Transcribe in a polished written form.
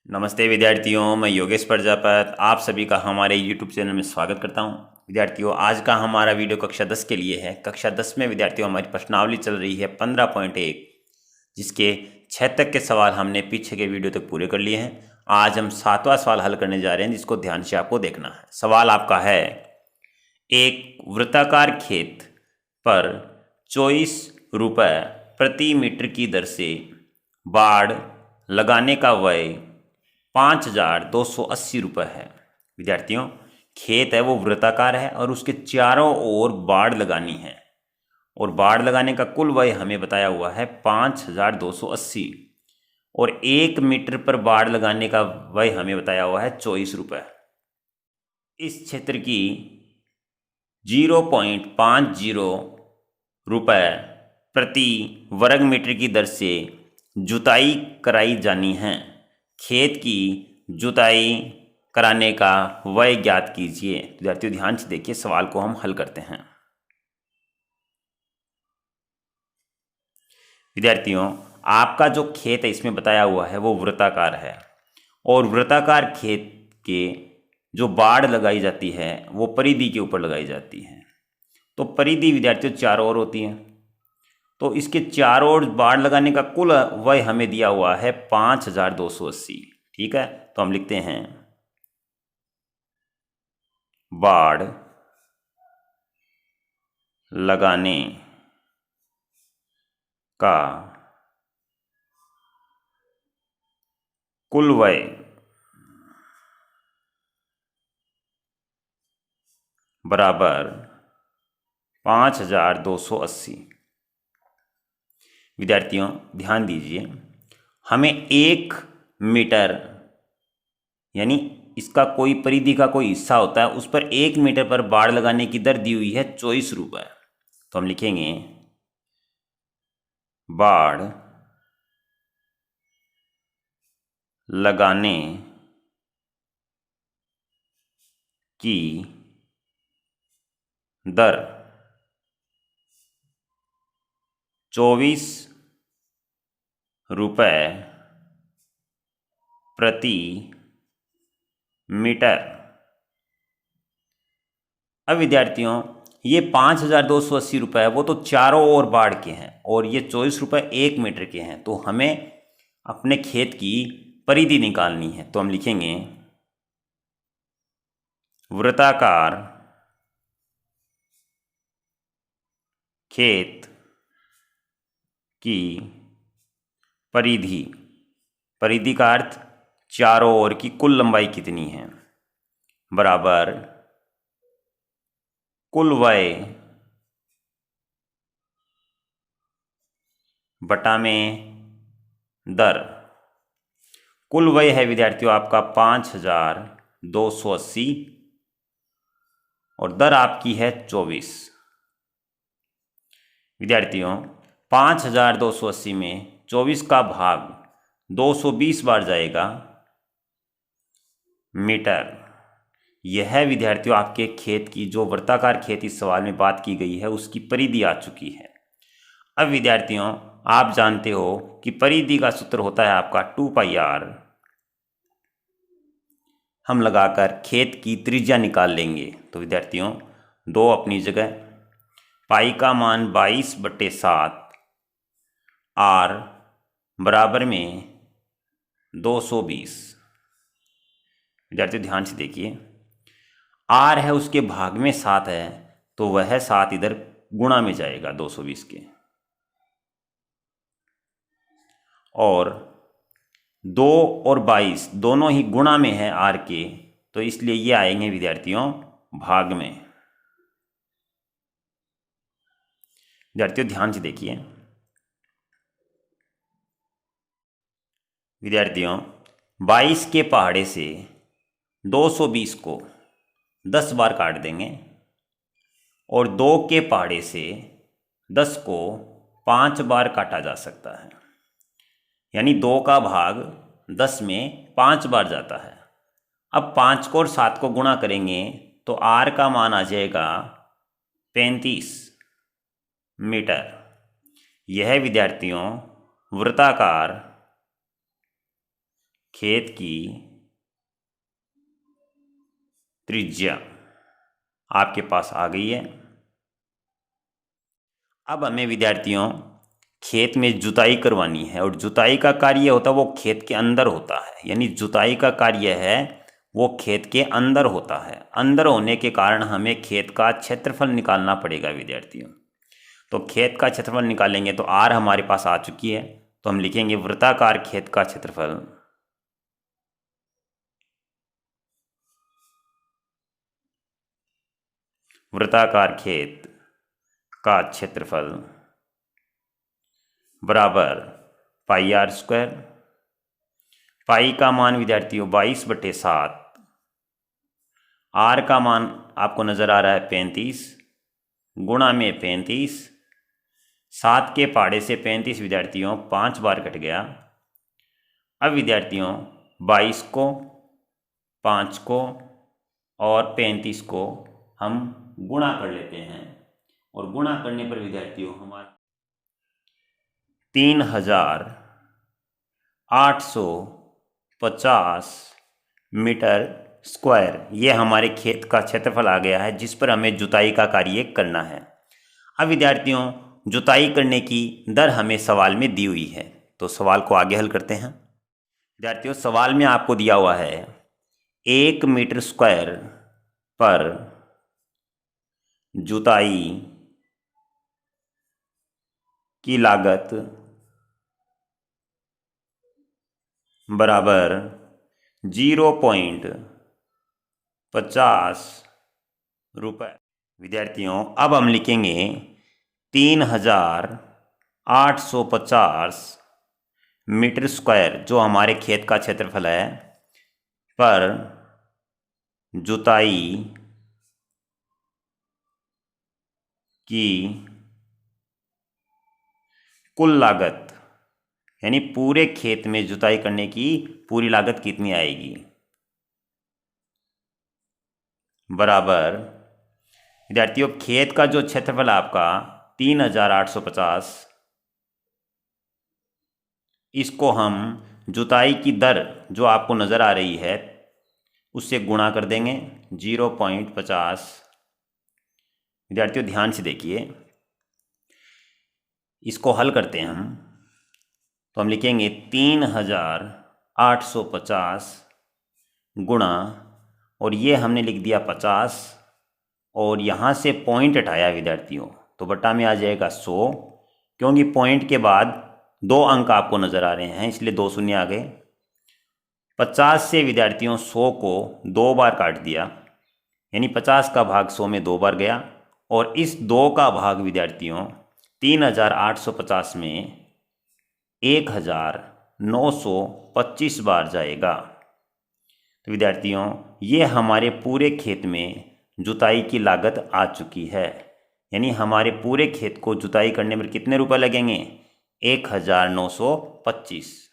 नमस्ते विद्यार्थियों, मैं योगेश प्रजापत आप सभी का हमारे YouTube चैनल में स्वागत करता हूं। विद्यार्थियों, आज का हमारा वीडियो कक्षा 10 के लिए है। कक्षा 10 में विद्यार्थियों हमारी प्रश्नावली चल रही है 15.1, जिसके 6 तक के सवाल हमने पीछे के वीडियो तक पूरे कर लिए हैं। आज हम 7वां सवाल हल करने जा रहे हैं, जिसको ध्यान से आपको देखना है। सवाल आपका है, एक वृत्ताकार खेत पर 24 रुपये प्रति मीटर की दर से बाड़ लगाने का व्यय 5,280 रुपये है। विद्यार्थियों, खेत है वो वृत्ताकार है और उसके चारों ओर बाड़ लगानी है, और बाड़ लगाने का कुल व्यय हमें बताया हुआ है 5,280, और 1 मीटर पर बाड़ लगाने का व्यय हमें बताया हुआ है 24 रुपये। इस क्षेत्र की 0.50 रुपये प्रति वर्ग मीटर की दर से जुताई कराई जानी है। खेत की जुताई कराने का व्यय ज्ञात कीजिए। विद्यार्थियों, ध्यान से देखिए, सवाल को हम हल करते हैं। विद्यार्थियों, आपका जो खेत है इसमें बताया हुआ है वो वृत्ताकार है, और वृत्ताकार खेत के जो बाड़ लगाई जाती है वो परिधि के ऊपर लगाई जाती है। तो परिधि विद्यार्थियों चारों ओर होती है, तो इसके चारों ओर बाड़ लगाने का कुल व्यय हमें दिया हुआ है 5,280। ठीक है, तो हम लिखते हैं बाड़ लगाने का कुल व्यय बराबर 5,280। विद्यार्थियों, ध्यान दीजिए, हमें 1 मीटर यानी इसका कोई परिधि का कोई हिस्सा होता है, उस पर 1 मीटर पर बाड़ लगाने की दर दी हुई है 24 रुपये। तो हम लिखेंगे बाड़ लगाने की दर 24 रुपये प्रति मीटर। अब विद्यार्थियों, ये 5,280 रुपये वो तो चारों ओर बाढ़ के हैं, और ये 24 रुपये 1 मीटर के हैं। तो हमें अपने खेत की परिधि निकालनी है। तो हम लिखेंगे वृत्ताकार खेत की परिधि, परिधि का अर्थ चारों ओर की कुल लंबाई कितनी है, बराबर कुल व्यय बटा में दर। कुल व्यय है विद्यार्थियों आपका 5,280, और दर आपकी है 24। विद्यार्थियों, 5,280 में 24 का भाग 220 बार जाएगा मीटर। यह विद्यार्थियों आपके खेत की, जो वृत्ताकार खेत इस सवाल में बात की गई है, उसकी परिधि आ चुकी है। अब विद्यार्थियों, आप जानते हो कि परिधि का सूत्र होता है आपका 2πr। हम लगाकर खेत की त्रिज्या निकाल लेंगे। तो विद्यार्थियों, 2 अपनी जगह, पाई का मान 22/7, r बराबर में 220। विद्यार्थियों, ध्यान से देखिए, r है उसके भाग में 7 है, तो वह 7 इधर गुणा में जाएगा 220 के, और 2 और 22 दोनों ही गुणा में है r के, तो इसलिए ये आएंगे विद्यार्थियों भाग में। विद्यार्थियों, ध्यान से देखिए, विद्यार्थियों 22 के पहाड़े से 220 को 10 बार काट देंगे, और 2 के पहाड़े से 10 को 5 बार काटा जा सकता है, यानी 2 का भाग 10 में 5 बार जाता है। अब 5 को और 7 को गुणा करेंगे तो r का मान आ जाएगा 35 मीटर। यह विद्यार्थियों वृत्ताकार खेत की त्रिज्या आपके पास आ गई है। अब हमें विद्यार्थियों खेत में जुताई करवानी है, और जुताई का कार्य होता है वो खेत के अंदर होता है, यानी जुताई का कार्य है वो खेत के अंदर होता है। अंदर होने के कारण हमें खेत का क्षेत्रफल निकालना पड़ेगा विद्यार्थियों। तो खेत का क्षेत्रफल निकालेंगे तो आर हमारे पास आ चुकी है, तो हम लिखेंगे वृत्ताकार खेत का क्षेत्रफल वृत्ताकार खेत का क्षेत्रफल बराबर पाई आर स्क्वायर। पाई का मान विद्यार्थियों 22/7, आर का मान आपको नज़र आ रहा है 35, गुणा में 35, 7 के पहाड़े से 35 विद्यार्थियों 5 बार कट गया। अब विद्यार्थियों 22 को, 5 को और 35 को हम गुणा कर लेते हैं, और गुणा करने पर विद्यार्थियों हमारा 3850 मीटर स्क्वायर ये हमारे खेत का क्षेत्रफल आ गया है, जिस पर हमें जुताई का कार्य करना है। अब विद्यार्थियों जुताई करने की दर हमें सवाल में दी हुई है, तो सवाल को आगे हल करते हैं। विद्यार्थियों सवाल में आपको दिया हुआ है 1 मीटर स्क्वायर पर जुताई की लागत बराबर 0.50 रुपये। विद्यार्थियों अब हम लिखेंगे 3850 मीटर स्क्वायर जो हमारे खेत का क्षेत्रफल है पर जुताई की कुल लागत, यानी पूरे खेत में जुताई करने की पूरी लागत कितनी आएगी, बराबर विद्यार्थियों खेत का जो क्षेत्रफल आपका 3850, इसको हम जुताई की दर जो आपको नज़र आ रही है उससे गुणा कर देंगे 0.50। विद्यार्थियों ध्यान से देखिए, इसको हल करते हैं हम, तो हम लिखेंगे 3850 गुणा, और ये हमने लिख दिया 50, और यहाँ से पॉइंट हटाया विद्यार्थियों तो बटा में आ जाएगा 100, क्योंकि पॉइंट के बाद 2 अंक आपको नज़र आ रहे हैं इसलिए 2 शून्य आ गए। 50 से विद्यार्थियों 100 को 2 बार काट दिया, यानी 50 का भाग 100 में 2 बार गया, और इस 2 का भाग विद्यार्थियों 3850 में 1925 बार जाएगा। तो विद्यार्थियों ये हमारे पूरे खेत में जुताई की लागत आ चुकी है, यानी हमारे पूरे खेत को जुताई करने में कितने रुपए लगेंगे 1925।